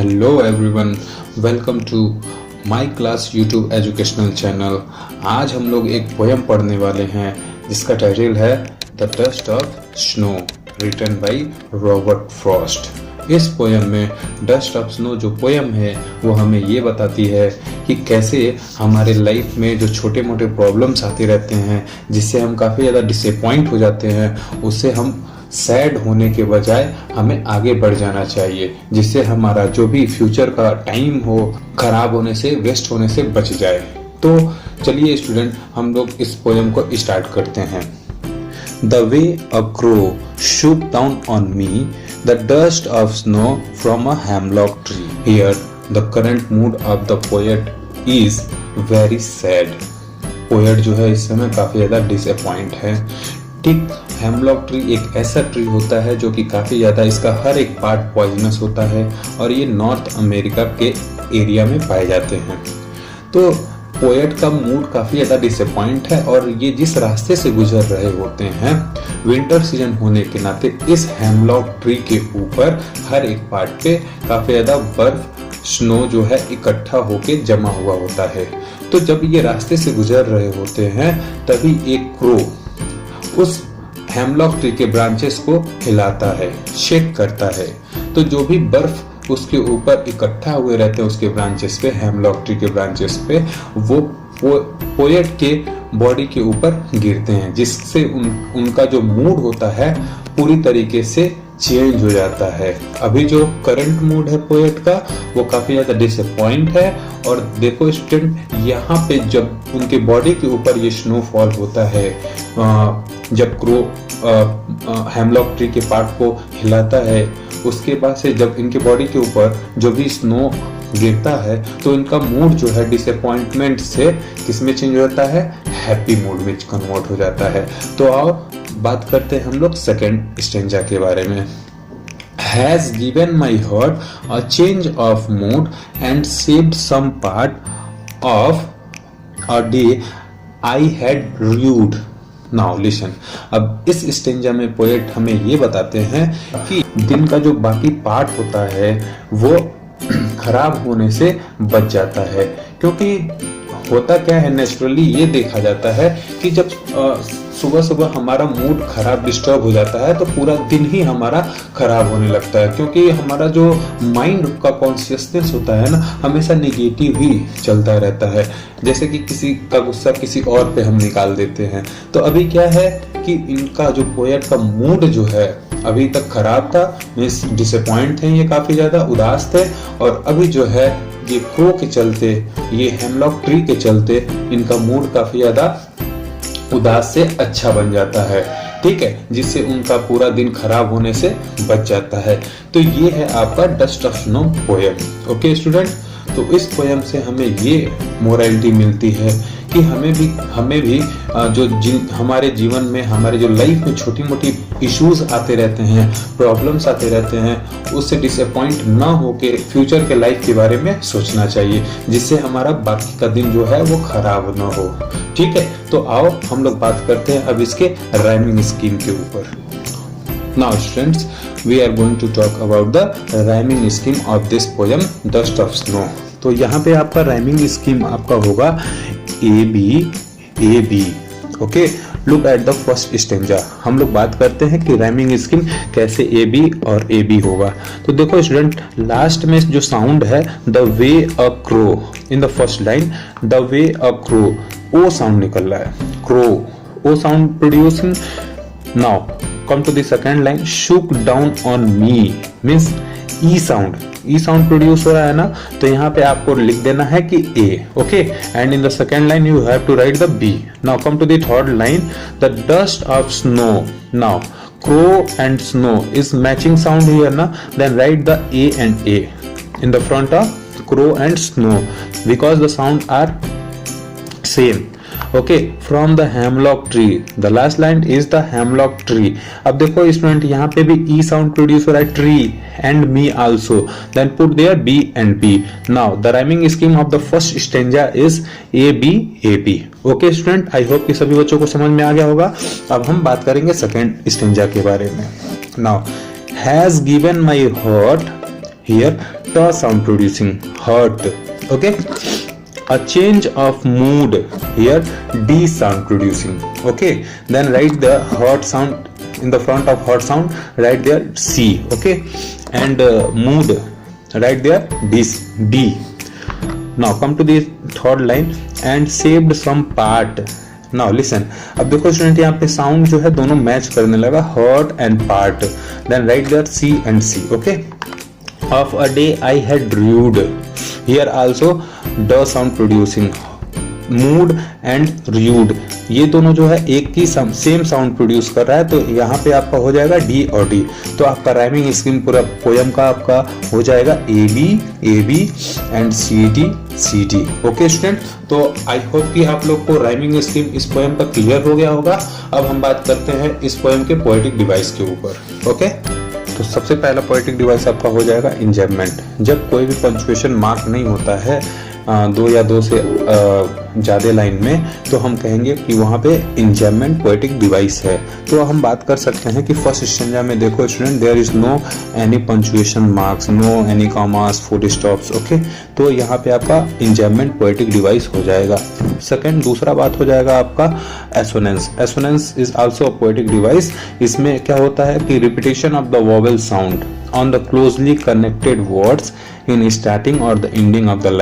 Hello everyone, welcome to my class YouTube educational channel. आज हम लोग एक पोयम पढ़ने वाले हैं जिसका टाइटल है the dust of snow, written by Robert Frost. इस पोयम में डस्ट ऑफ स्नो जो पोयम है वो हमें ये बताती है कि कैसे हमारे लाइफ में जो छोटे मोटे प्रॉब्लम्स आते रहते हैं जिससे हम काफ़ी ज़्यादा डिसअपॉइंट हो जाते हैं, उससे हम सैड होने के बजाय हमें आगे बढ़ जाना चाहिए, जिससे हमारा जो भी फ्यूचर का टाइम हो खराब होने से, वेस्ट होने से बच जाए। तो चलिए स्टूडेंट, हम लोग इस पोयम को स्टार्ट करते हैं। The way a crow shook down on me, the dust of snow from a hemlock tree. Here, the current mood of the poet is very sad. Poet जो है इस समय काफी ज्यादा डिसअपॉइंट है। ठीक, हेमलॉक ट्री एक ऐसा ट्री होता है जो कि काफी ज्यादा, इसका हर एक पार्ट पॉइजनस होता है और ये नॉर्थ अमेरिका के एरिया में पाए जाते हैं। तो पोएट का मूड काफी ज्यादा डिसअपॉइंट है और ये जिस रास्ते से गुजर रहे होते हैं, विंटर सीजन होने के नाते इस हेमलॉक ट्री के ऊपर हर एक पार्ट पे काफी ज्यादा बर्फ, स्नो जो है इकट्ठा होके जमा हुआ होता है। तो जब ये रास्ते से गुजर रहे होते हैं तभी एक क्रो उस हेमलॉक ट्री के ब्रांचेस को हिलाता है, शेक करता है। तो जो भी बर्फ उसके ऊपर इकट्ठा हुए रहते हैं उसके ब्रांचेस पे, हेमलॉक ट्री के ब्रांचेस पे, वो पोएट के बॉडी के ऊपर गिरते हैं, जिससे उनका जो मूड होता है पूरी तरीके से चेंज हो जाता है। अभी जो करंट मूड है पोएट का वो काफी ज्यादा डिसअपॉइंट है। और देखो स्टूडेंट, यहाँ पे जब उनके बॉडी के ऊपर ये स्नोफॉल होता है, जब क्रो हेमलॉक ट्री के पार्ट को हिलाता है, उसके बाद से जब इनके बॉडी के ऊपर जो भी स्नो गिरता है तो इनका मूड जो है डिसअपॉइंटमेंट से किस में चेंज हो जाता है, हैप्पी मूड में कन्वर्ट हो जाता है। तो आओ बात करते हैं हम लोग सेकेंड स्टेंजा के बारे में। Has given my heart a change of mood and saved some part of a day I had rued. Now listen. अब इस स्टेंजा में पोएट हमें ये बताते हैं कि दिन का जो बाकी पार्ट होता है वो खराब होने से बच जाता है। क्योंकि होता क्या है, नेचुरली ये देखा जाता है कि जब सुबह सुबह हमारा मूड खराब, डिस्टर्ब हो जाता है तो पूरा दिन ही हमारा खराब होने लगता है। क्योंकि हमारा जो माइंड का कॉन्शियसनेस होता है ना, हमेशा नेगेटिव ही चलता रहता है। जैसे कि किसी का गुस्सा किसी और पे हम निकाल देते हैं। तो अभी क्या है कि इनका जो पोएट का मूड जो है अभी तक खराब था, मीन्स डिसअपॉइंट थे, ये काफी ज्यादा उदास थे। और अभी जो है ये क्रो के चलते, ये हेमलॉक ट्री के चलते इनका मूड काफी ज्यादा उदास से अच्छा बन जाता है। ठीक है, जिससे उनका पूरा दिन खराब होने से बच जाता है। तो ये है आपका dust of snow poem. Okay student, तो इस पोएम से हमें ये मोरालिटी मिलती है कि हमें भी जो हमारे जीवन में, हमारे जो लाइफ में छोटी मोटी इश्यूज आते रहते हैं, प्रॉब्लम्स आते रहते हैं, उससे डिसअपॉइंट ना होके फ्यूचर के लाइफ के बारे में सोचना चाहिए, जिससे हमारा बाकी का दिन जो है वो खराब ना हो। ठीक है, तो आओ हम लोग बात करते हैं अब इसके राइमिंग स्कीम के ऊपर। Now students, we are going to talk about the rhyming scheme of this poem Dust of Snow. तो यहाँ पे आपका राइमिंग स्कीम आपका होगा A B. Okay, look at the first stanza. हम लोग बात करते हैं कि राइमिंग स्कीम कैसे ए बी और ए बी होगा। तो देखो स्टूडेंट, लास्ट में जो साउंड है the way a crow, in the first line the way a crow, O sound निकल रहा है, crow, O sound producing. Now come to the second line, shook down on me means e sound produce हो रहा है ना, तो यहाँ पे आपको लिख देना है कि a, okay, and in the second line you have to write the b. Now come to the third line, the dust of snow. Now crow and snow is matching sound here na, then write the a and a in the front of crow and snow because the sound are same. Okay, from the hemlock tree, the last line is the hemlock tree. अब देखो student, यहाँ पे भी ई sound produce हो रहा है, tree and me also, then put there B and B. Now the rhyming scheme of the first stanza is A B. Okay student, I hope कि सभी बच्चों को समझ में आ गया होगा। अब हम बात करेंगे सेकेंड स्टेंजा के बारे में। Now has given my heart here t sound producing hurt. Okay, a change of mood here d sound producing. Okay, then write the hurt sound in the front of hurt sound, write there c. Okay, and mood write there d. Now come to the third line and saved some part. Now listen, अब देखो student यहाँ पे sound जो है दोनों match करने लगा, hurt and part. Then write there C and C. Okay, of a day I had drood, here also D sound producing, mood and rude, ये दोनों जो है एक ही सेम साउंड प्रोड्यूस कर रहा है, तो यहाँ पे आपका हो जाएगा डी और डी. तो आपका राइमिंग स्कीम पूरा पोयम का आपका हो जाएगा A B and C D. Okay student, तो आई होप कि आप लोग को राइमिंग स्कीम इस पोयम का क्लियर हो गया होगा. अब हम बात करते हैं इस पोयम के पोएटिक डिवाइस के ऊपर. ओके, तो सबसे पहला पोएटिक डिवाइस आपका हो जाएगा इंजैम्पमेंट. जब कोई भी पंक्चुएशन मार्क नहीं होता है दो या दो से ज़्यादा लाइन में, तो हम कहेंगे कि वहाँ पे इंजैम्पमेंट पोएटिक डिवाइस है. तो हम बात कर सकते हैं कि फर्स्ट स्टैंजा में देखो student, there is no any punctuation marks, no any commas, full stops. Okay, तो यहाँ पे आपका इंजैम्पमेंट पोएटिक डिवाइस हो जाएगा. सेकंड, दूसरा बात हो जाएगा आपका assonance. Assonance is also a poetic device. इसमें क्या होता है कि repetition of the vowel sound on the closely connected words in starting or the ending of the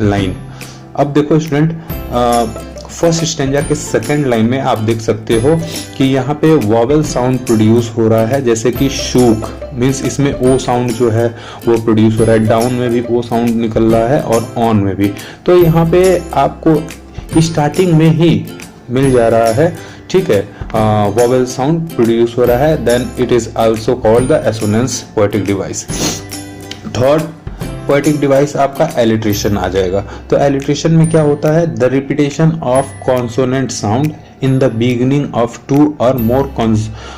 line. अब देखो स्टूडेंट, फर्स्ट स्टैंजा के सेकंड लाइन में आप देख सकते हो कि यहाँ पे वॉवेल साउंड प्रोड्यूस हो रहा है, जैसे कि शूक मीन्स इसमें ओ साउंड जो है वो प्रोड्यूस हो रहा है, डाउन में भी ओ साउंड निकल रहा है और ऑन में भी. तो यहाँ पे आपको स्टार्टिंग में ही मिल जा रहा है, ठीक है, वोवेल साउंड प्रोड्यूस हो रहा है. Then it is also called the assonance poetic device. Third poetic device आपका एलिट्रेशन आ जाएगा. तो एलिट्रेशन में क्या होता है, the repetition of consonant sound in the beginning of two or more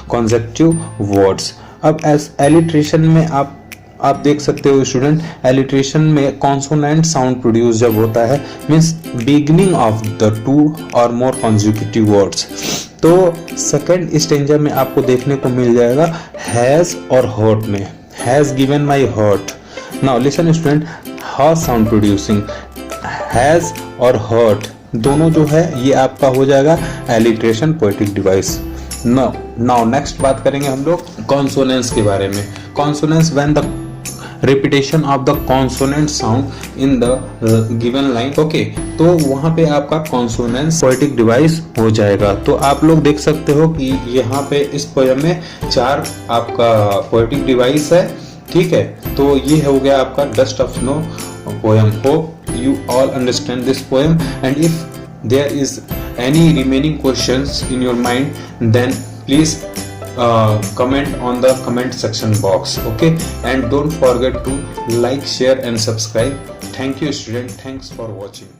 कॉन्सेक्टिव words. अब एलिट्रेशन में आप देख सकते हो स्टूडेंट, एलिट्रेशन में कॉन्सोनेंट साउंड प्रोड्यूस जब होता है means beginning of the two or more consecutive words. तो सेकंड स्टेंजा में आपको देखने को मिल जाएगा हैज और हर्ट में, has given my hurt. Now listen student, how sound producing, has और हर्ट दोनों जो है ये आपका हो जाएगा alliteration poetic device. Now next बात करेंगे हम लोग कॉन्सोनेंस के बारे में. Consonance when the repetition of the consonant sound in the given line. Okay, तो वहां पे आपका कॉन्सोनेंस पोएटिक डिवाइस हो जाएगा. तो आप लोग देख सकते हो कि यहाँ पे इस पोयम में 4 आपका पोएटिक डिवाइस है, ठीक है. तो ये हो गया आपका dust of snow poem. Hope you all understand this poem, and if there is any remaining questions in your mind, then please comment on the comment section box. Okay, and don't forget to like, share and subscribe. Thank you student, thanks for watching.